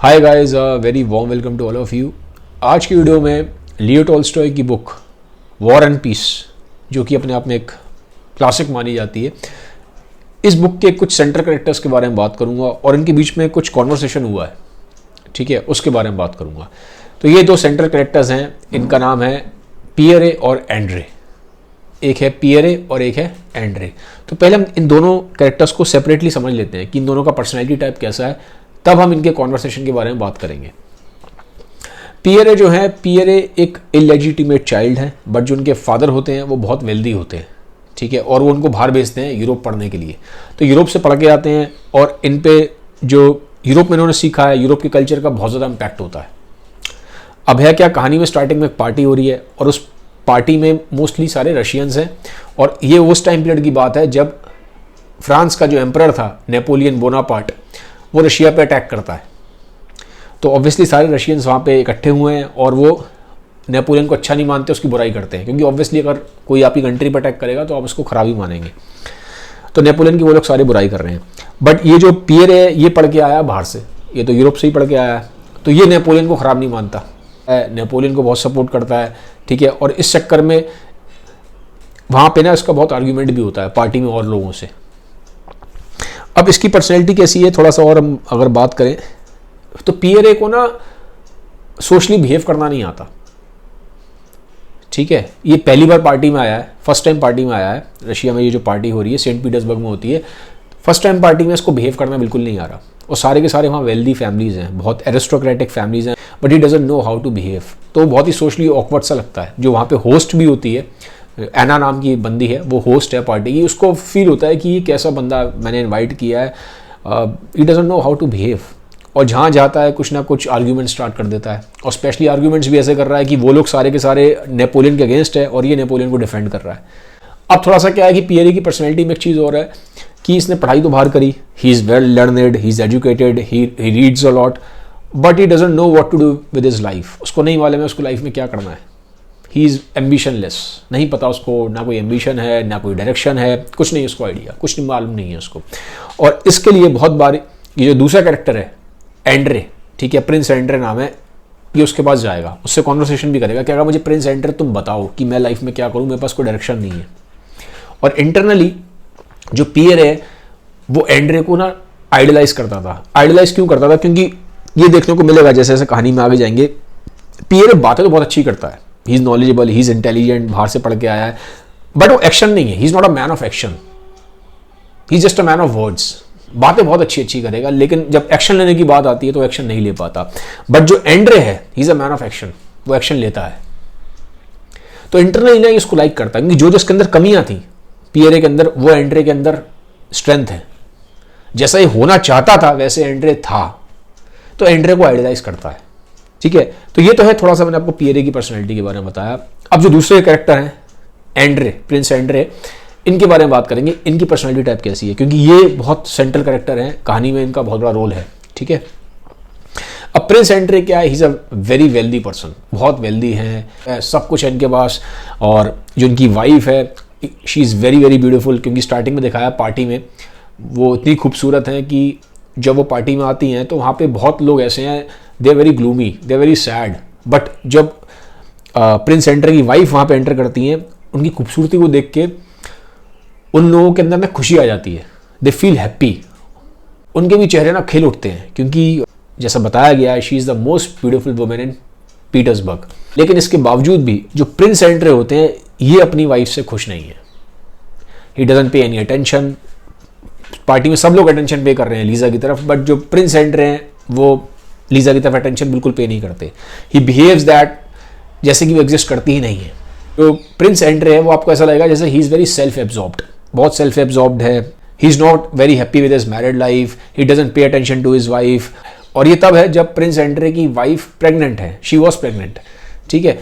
Hi guys, very warm welcome to all of you. आज की video में Leo Tolstoy की बुक वॉर एंड पीस, जो कि अपने आप में एक क्लासिक मानी जाती है, इस बुक के कुछ सेंट्रल कैरेक्टर्स के बारे में बात करूंगा और इनके बीच में कुछ कॉन्वर्सेशन हुआ है, ठीक है, उसके बारे में बात करूंगा। तो ये दो सेंट्रल कैरेक्टर्स हैं, इनका नाम है पियरे और एंड्रे। एक है पियरे और एक है एंड्रे। तो पहले हम इन दोनों कैरेक्टर्स को सेपरेटली समझ लेते हैं कि इन दोनों का पर्सनैलिटी टाइप कैसा है, तब हम इनके कॉन्वर्सेशन के बारे में बात करेंगे। पियरे जो है, पियरे एक इलेजिटिमेट चाइल्ड है, बट जो उनके फादर होते हैं वो बहुत वेल्दी होते हैं, ठीक है, और वो उनको बाहर भेजते हैं यूरोप पढ़ने के लिए। तो यूरोप से पढ़ के आते हैं और इन पे जो यूरोप में इन्होंने सीखा है, यूरोप के कल्चर का बहुत ज़्यादा इम्पैक्ट होता है। अब है क्या, कहानी में स्टार्टिंग में एक पार्टी हो रही है और उस पार्टी में मोस्टली सारे रशियंस हैं, और ये उस टाइम पीरियड की बात है जब फ्रांस का जो एम्परर था नेपोलियन बोनापार्ट, वो रशिया पे अटैक करता है। तो ऑब्वियसली सारे रशियंस वहाँ पे इकट्ठे हुए हैं और वो नेपोलियन को अच्छा नहीं मानते, उसकी बुराई करते हैं, क्योंकि ऑब्वियसली अगर कोई आपकी कंट्री पर अटैक करेगा तो आप उसको खराबी मानेंगे। तो नेपोलियन की वो लोग सारे बुराई कर रहे हैं। बट ये जो पियर है, ये पढ़ के आया बाहर से, ये तो यूरोप से ही पढ़ के आया है, तो ये नेपोलियन को ख़राब नहीं मानता, नेपोलियन को बहुत सपोर्ट करता है, ठीक है। और इस चक्कर में वहाँ पे ना इसका बहुत आर्ग्यूमेंट भी होता है पार्टी में और लोगों से। अब इसकी पर्सनैलिटी कैसी है, थोड़ा सा और हम अगर बात करें तो पियरे को ना सोशली बिहेव करना नहीं आता, ठीक है। ये पहली बार पार्टी में आया है, फर्स्ट टाइम पार्टी में आया है रशिया में। ये जो पार्टी हो रही है सेंट पीटर्सबर्ग में होती है, फर्स्ट टाइम पार्टी में इसको बिहेव करना बिल्कुल नहीं आ रहा। और सारे के सारे वहाँ वेल्दी फैमिलीज हैं, बहुत एरिस्टोक्रेटिक फैमिलीज हैं, but he doesn't know how to behave. तो बहुत ही सोशली ऑकवर्ड सा लगता है। जो वहाँ पे होस्ट भी होती है, एना नाम की बंदी है, वो होस्ट है पार्टी की, उसको फील होता है कि ये कैसा बंदा मैंने इनवाइट किया है, he doesn't know how to behave. और जहाँ जाता है कुछ ना कुछ आर्ग्यूमेंट स्टार्ट कर देता है, और स्पेशली आर्ग्यूमेंट्स भी ऐसे कर रहा है कि वो लोग सारे के सारे नेपोलियन के अगेंस्ट है और ये नेपोलियन को डिफेंड कर रहा है। अब थोड़ा सा क्या है कि पियरे की पर्सनैलिटी में एक चीज़ और है कि इसने पढ़ाई तो बाहर करी, he is well learned, he is educated, he reads a lot, but he doesn't know what to do with his life. उसको नहीं मालूम है उसको लाइफ में क्या करना है। ही इज़ एम्बिशनलेस, नहीं पता उसको, ना कोई एम्बिशन है ना कोई डायरेक्शन है, कुछ नहीं उसको आइडिया, कुछ नहीं मालूम नहीं है उसको। और इसके लिए बहुत बार ये जो दूसरा कैरेक्टर है एंड्रे, ठीक है, प्रिंस एंड्रे नाम है, ये उसके पास जाएगा, उससे कॉन्वर्सेशन भी करेगा, कहेगा मुझे प्रिंस एंड्रे तुम बताओ कि मैं लाइफ में क्या करूँ, मेरे पास कोई डायरेक्शन नहीं है। और इंटरनली जो पियर है वो एंड्रे को ना आइडलाइज करता था। आइडलाइज क्यों करता था? क्योंकि ये देखने को मिलेगा जैसे जैसे कहानी में आगे जाएंगे, पियर बातें तो बहुत अच्छी करता है, he is knowledgeable, he is intelligent, बाहर से पढ़ के आया है, बट वो एक्शन नहीं है, he is not a man of action, he is just a man of words. बातें बहुत अच्छी अच्छी करेगा, लेकिन जब एक्शन लेने की बात आती है तो एक्शन नहीं ले पाता। बट जो एंड्रे है, he is a man of action, वो एक्शन लेता है। तो इंटरनली ना इसको लाइक करता है, क्योंकि जो जिसके अंदर कमियां थी पियरे के अंदर, वो एंड्रे के अंदर स्ट्रेंथ है। जैसा ये होना चाहता था वैसे एंड्रे था, तो एंड्रे को आइडलाइज करता है, ठीक है। तो ये तो है थोड़ा सा मैंने आपको पियरे की पर्सनैलिटी के बारे में बताया। अब जो दूसरे कैरेक्टर हैं एंड्रे, प्रिंस एंड्रे, इनके बारे में बात करेंगे, इनकी पर्सनैलिटी टाइप कैसी है, क्योंकि ये बहुत सेंट्रल कैरेक्टर हैं कहानी में, इनका बहुत बड़ा रोल है, ठीक है। अब प्रिंस एंड्रे क्या है, he is a very wealthy person, बहुत वेल्दी हैं, सब कुछ है इनके पास। और जो इनकी वाइफ है, she is very very beautiful, क्योंकि स्टार्टिंग में दिखाया पार्टी में वो इतनी खूबसूरत हैं कि जब वो पार्टी में आती हैं तो वहाँ पे बहुत लोग ऐसे हैं, they are very gloomy, they are very sad. But जब प्रिंस एंड्रे की वाइफ वहाँ पे एंटर करती हैं, उनकी खूबसूरती को देख के उन लोगों के अंदर ना खुशी आ जाती है, दे फील हैप्पी, उनके भी चेहरे ना खिल उठते हैं, क्योंकि जैसा बताया गया है she is the most beautiful women in Petersburg. लेकिन इसके बावजूद भी जो प्रिंस एंड्रे होते हैं, ये अपनी वाइफ से खुश नहीं है, ही डजंट पे एनी अटेंशन। पार्टी में सब लोग अटेंशन पे कर रहे हैं लीजा की तरफ, बट जो प्रिंस एंड्रे हैं वो लीजा की तरफ अटेंशन बिल्कुल पे नहीं करते। ही बिहेव्स दैट जैसे कि वो एग्जिस्ट करती ही नहीं है। तो प्रिंस एंड्रे है वो आपको ऐसा लगेगा जैसे he is very self absorbed, बहुत सेल्फ एब्जॉर्ब्ड है, he is not very happy with his married life, he doesn't pay attention to his wife. और ये तब है जब प्रिंस एंड्रे की वाइफ प्रेग्नेंट है, शी वॉज प्रेग्नेंट, ठीक है।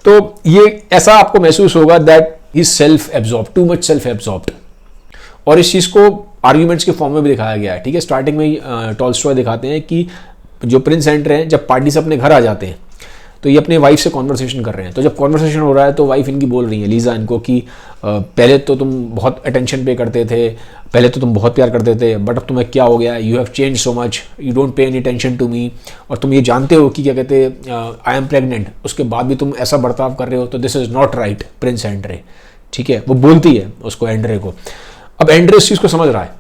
तो ये ऐसा आपको महसूस होगा that he is self absorbed, too much self absorbed. और इस चीज़ को आर्ग्यूमेंट्स के फॉर्म में भी दिखाया गया है, ठीक है। स्टार्टिंग में ही टॉल्स्टॉय दिखाते हैं कि जो प्रिंस एंड्रे हैं जब पार्टी से अपने घर आ जाते हैं तो ये अपने वाइफ से कॉन्वर्सेशन कर रहे हैं। तो जब कॉन्वर्सेशन हो रहा है तो वाइफ इनकी बोल रही है, लीजा इनको, कि पहले तो तुम बहुत अटेंशन पे करते थे, पहले तो तुम बहुत प्यार करते थे, बट अब तुम्हें क्या हो गया, you have change so much, you don't pay any attention to me, और तुम ये जानते हो कि क्या कहते आई एम प्रेग्नेंट, उसके बाद भी तुम ऐसा बर्ताव कर रहे हो, तो this is not right Prince Andre. ठीक है, वो बोलती है उसको, एंड्रे को। अब एंड्रे इस चीज़ को समझ रहा है,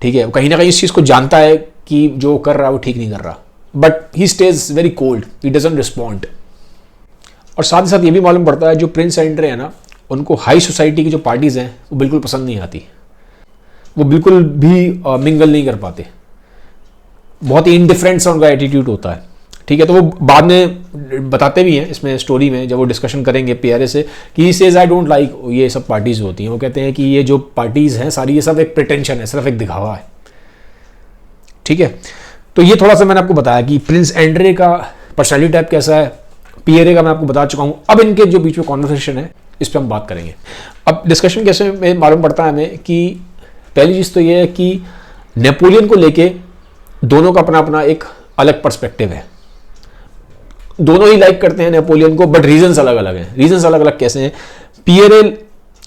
ठीक है, कहीं ना कहीं इस चीज़ को जानता है कि जो कर रहा है वो ठीक नहीं कर रहा, but he stage very cold, he doesn't respond. और साथ ही साथ ये भी मालूम पड़ता है जो प्रिंस एंड्रे है ना, उनको हाई सोसाइटी की जो पार्टीज़ हैं वो बिल्कुल पसंद नहीं आती, वो बिल्कुल भी मिंगल नहीं कर पाते, बहुत ही इंडिफरेंट सा उनका एटीट्यूड होता है। ठीक है, तो वो बाद में बताते भी हैं इसमें स्टोरी में, जब वो डिस्कशन करेंगे पियरे से, कि he says I don't like ये सब पार्टीज़ होती हैं। वो कहते हैं कि ये जो पार्टीज़ हैं सारी, ये सब एक प्रिटेंशन है, सिर्फ एक दिखावा है। ठीक है, तो ये थोड़ा सा मैंने आपको बताया कि प्रिंस एंड्रे का पर्सनैलिटी टाइप कैसा है, पियरे का मैं आपको बता चुका हूँ। अब इनके जो बीच में कॉन्वर्सेशन है इस पर हम बात करेंगे। अब डिस्कशन कैसे में मालूम पड़ता है हमें कि पहली चीज़ तो ये है कि नेपोलियन को लेके दोनों का अपना अपना एक अलग पर्सपेक्टिव है। दोनों ही लाइक करते हैं नेपोलियन को, बट रीजंस अलग अलग हैं। रीजंस अलग अलग कैसे हैं? पियरे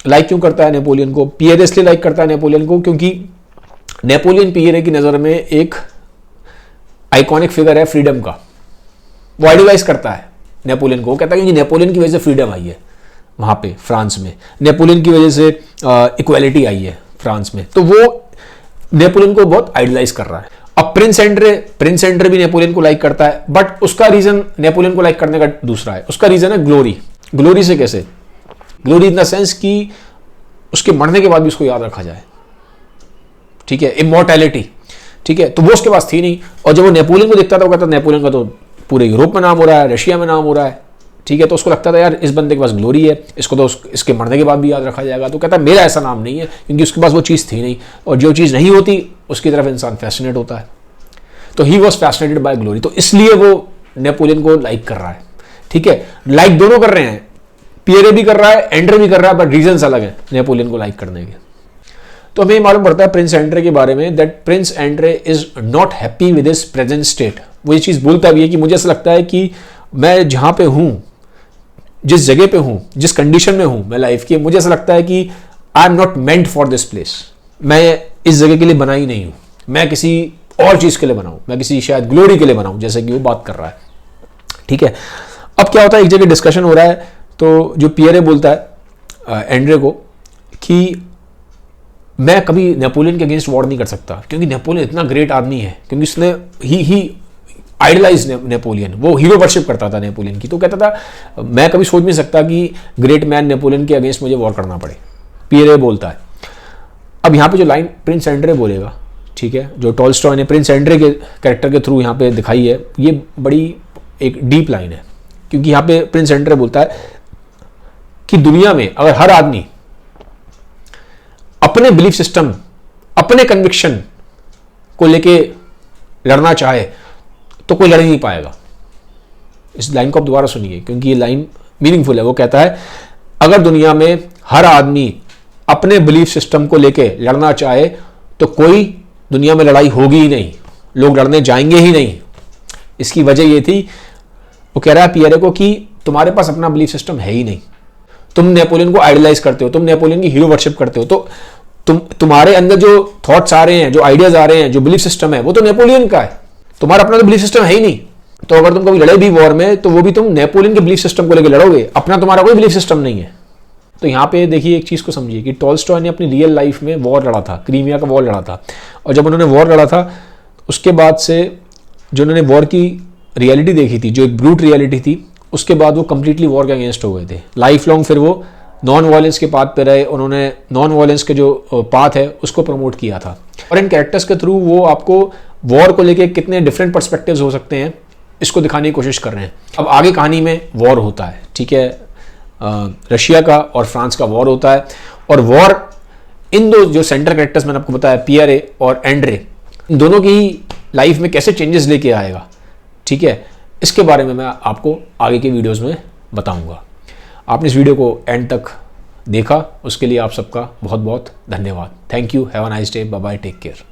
लाइक क्यों करता है नेपोलियन को? पियरे इसलिए लाइक करता है नेपोलियन को क्योंकि नेपोलियन पियरे की नज़र में एक आइकॉनिक फिगर है फ्रीडम का। वो आइडियलाइज करता है नेपोलियन को। वो कहता है कि नेपोलियन की वजह से फ्रीडम आई है वहाँ पे फ्रांस में, नेपोलियन की वजह से इक्वालिटी आई है फ्रांस में, तो वो नेपोलियन को बहुत आइडियलाइज कर रहा है। अब प्रिंस एंड्रे भी नेपोलियन को लाइक करता है, बट उसका रीजन नेपोलियन को लाइक करने का दूसरा है। उसका रीजन है ग्लोरी। ग्लोरी से कैसे? ग्लोरी इन द सेंस कि उसके मरने के बाद भी उसको याद रखा जाए। ठीक है, इमॉर्टैलिटी। ठीक है, तो वो उसके पास थी नहीं। और जब वो नेपोलियन को देखता था, वो कहता नेपोलियन का तो पूरे यूरोप में नाम हो रहा है, रशिया में नाम हो रहा है। ठीक है, तो उसको लगता था यार इस बंदे के पास ग्लोरी है, इसको तो इसके मरने के बाद भी याद रखा जाएगा। तो कहता है मेरा ऐसा नाम नहीं है, क्योंकि उसके पास वो चीज़ थी नहीं, और जो चीज़ नहीं होती उसकी तरफ इंसान फैसिनेट होता है। तो he was fascinated by glory, तो इसलिए वो नेपोलियन को लाइक कर रहा है। ठीक है, लाइक दोनों कर रहे हैं, पियरे भी कर रहा है, एंड्रे भी कर रहा है, बट रीजंस अलग है नेपोलियन को लाइक करने के। तो हमें मालूम पड़ता है प्रिंस एंड्रे के बारे में that Prince Andre is not happy with his present state. वो ये चीज़ बोलता भी है कि मुझे ऐसा लगता है कि मैं जहाँ पे हूँ, जिस जगह पे हूँ, जिस कंडीशन में हूँ मैं लाइफ की, मुझे ऐसा लगता है कि I am not meant for this place. मैं इस जगह के लिए बना ही नहीं हूँ, मैं किसी और चीज़ के लिए बनाऊँ, मैं किसी शायद ग्लोरी के लिए बनाऊँ, जैसे कि वो बात कर रहा है। ठीक है, अब क्या होता है, एक जगह डिस्कशन हो रहा है, तो जो पियरे बोलता है एंड्रे को कि मैं कभी नेपोलियन के अगेंस्ट वॉर नहीं कर सकता, क्योंकि नेपोलियन इतना ग्रेट आदमी है, क्योंकि उसने ही आइडलाइज नेपोलियन, वो हीरो वर्शिप करता था नेपोलियन की। तो कहता था मैं कभी सोच नहीं सकता कि ग्रेट मैन नेपोलियन के अगेंस्ट मुझे वॉर करना पड़े। पियरे बोलता है। अब यहाँ पे जो लाइन प्रिंस एंड्रे बोलेगा, ठीक है, जो टॉलस्टॉय ने प्रिंस एंड्रे के कैरेक्टर के थ्रू यहाँ पे दिखाई है, ये बड़ी एक डीप लाइन है, क्योंकि यहाँ पे प्रिंस एंड्रे बोलता है कि दुनिया में अगर हर आदमी अपने बिलीफ सिस्टम, अपने कन्विक्शन को लेके लड़ना चाहे तो कोई लड़ नहीं पाएगा। इस लाइन को आप दोबारा सुनिए, क्योंकि ये लाइन मीनिंगफुल है। वो कहता है अगर दुनिया में हर आदमी अपने बिलीफ सिस्टम को लेके लड़ना चाहे तो कोई दुनिया में लड़ाई होगी ही नहीं, लोग लड़ने जाएंगे ही नहीं। इसकी वजह ये थी, वो कह रहा है पियरे को, कि तुम्हारे पास अपना बिलीफ सिस्टम है ही नहीं। तुम नेपोलियन को आइडलाइज करते हो, तुम नेपोलियन की हीरो वर्शिप करते हो, तो तुम्हारे अंदर जो थॉट्स आ रहे हैं, जो आइडियाज आ रहे हैं, जो बिलीफ सिस्टम है, वो तो नेपोलियन का है। तुम्हारा अपना तो बिलीफ सिस्टम है ही नहीं। तो अगर तुम कभी लड़े भी वॉर में, तो वो भी तुम नेपोलियन के बिलीफ सिस्टम को लेकर लड़ोगे, अपना तुम्हारा कोई बिलीफ सिस्टम नहीं है। तो यहाँ पे देखिए एक चीज़ को समझिए कि टॉलस्टॉय ने अपनी रियल लाइफ में वॉर लड़ा था, क्रीमिया का वॉर लड़ा था, और जब उन्होंने वॉर लड़ा था उसके बाद से जो उन्होंने वॉर की रियलिटी देखी थी, जो एक ब्रूट रियलिटी थी, उसके बाद वो कंप्लीटली वॉर के अगेंस्ट हो गए थे। लाइफ लॉन्ग फिर वो नॉन वायलेंस के पाथ पे रहे, उन्होंने नॉन वायलेंस के जो पाथ है उसको प्रमोट किया था। और इन कैरेक्टर्स के थ्रू वो आपको वॉर को लेके कितने डिफरेंट पर्सपेक्टिव्स हो सकते हैं इसको दिखाने की कोशिश कर रहे हैं। अब आगे कहानी में वॉर होता है, ठीक है, रशिया का और फ्रांस का वॉर होता है, और वॉर इन दो जो सेंटर कैरेक्टर्स मैंने आपको बताया, पियरे और एंड्रे, इन दोनों की लाइफ में कैसे चेंजेस लेके आएगा, ठीक है, इसके बारे में मैं आपको आगे के वीडियोस में बताऊंगा। आपने इस वीडियो को एंड तक देखा, उसके लिए आप सबका बहुत बहुत धन्यवाद। Thank you, have a nice day, bye bye, take care.